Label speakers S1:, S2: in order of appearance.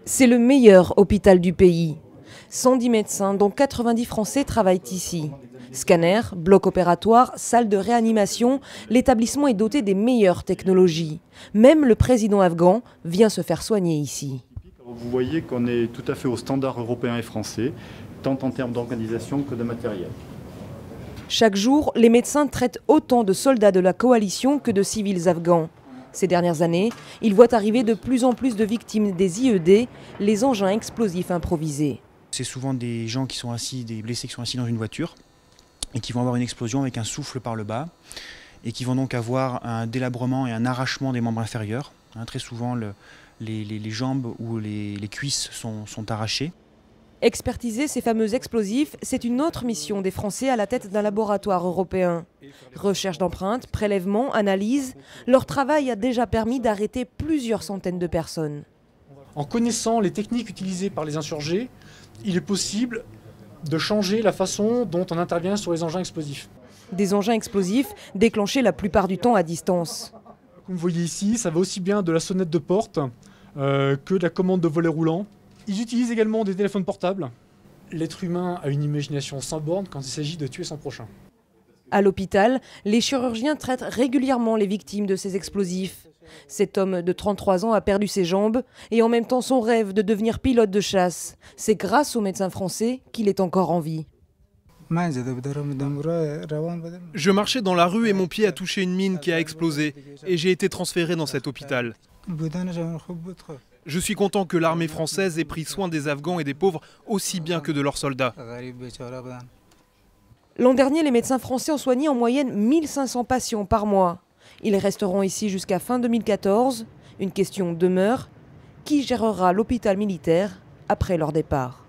S1: C'est le meilleur hôpital du pays. 110 médecins, dont 90 Français, travaillent ici. Scanner, bloc opératoire, salle de réanimation, l'établissement est doté des meilleures technologies. Même le président afghan vient se faire soigner ici.
S2: Vous voyez qu'on est tout à fait aux standards européens et français, tant en termes d'organisation que de matériel.
S1: Chaque jour, les médecins traitent autant de soldats de la coalition que de civils afghans. Ces dernières années, ils voient arriver de plus en plus de victimes des IED, les engins explosifs improvisés.
S3: C'est souvent des gens qui sont assis, des blessés qui sont assis dans une voiture et qui vont avoir une explosion avec un souffle par le bas et qui vont donc avoir un délabrement et un arrachement des membres inférieurs. Très souvent, les jambes ou les cuisses sont arrachées.
S1: Expertiser ces fameux explosifs, c'est une autre mission des Français à la tête d'un laboratoire européen. Recherche d'empreintes, prélèvement, analyse, leur travail a déjà permis d'arrêter plusieurs centaines de personnes.
S4: En connaissant les techniques utilisées par les insurgés, il est possible de changer la façon dont on intervient sur les engins explosifs.
S1: Des engins explosifs déclenchés la plupart du temps à distance.
S4: Comme vous voyez ici, ça va aussi bien de la sonnette de porte que de la commande de volet roulant. Ils utilisent également des téléphones portables. L'être humain a une imagination sans borne quand il s'agit de tuer son prochain.
S1: À l'hôpital, les chirurgiens traitent régulièrement les victimes de ces explosifs. Cet homme de 33 ans a perdu ses jambes et en même temps son rêve de devenir pilote de chasse. C'est grâce aux médecins français qu'il est encore en vie.
S5: Je marchais dans la rue et mon pied a touché une mine qui a explosé et j'ai été transféré dans cet hôpital. Je suis content que l'armée française ait pris soin des Afghans et des pauvres aussi bien que de leurs soldats.
S1: L'an dernier, les médecins français ont soigné en moyenne 1500 patients par mois. Ils resteront ici jusqu'à fin 2014. Une question demeure, qui gérera l'hôpital militaire après leur départ ?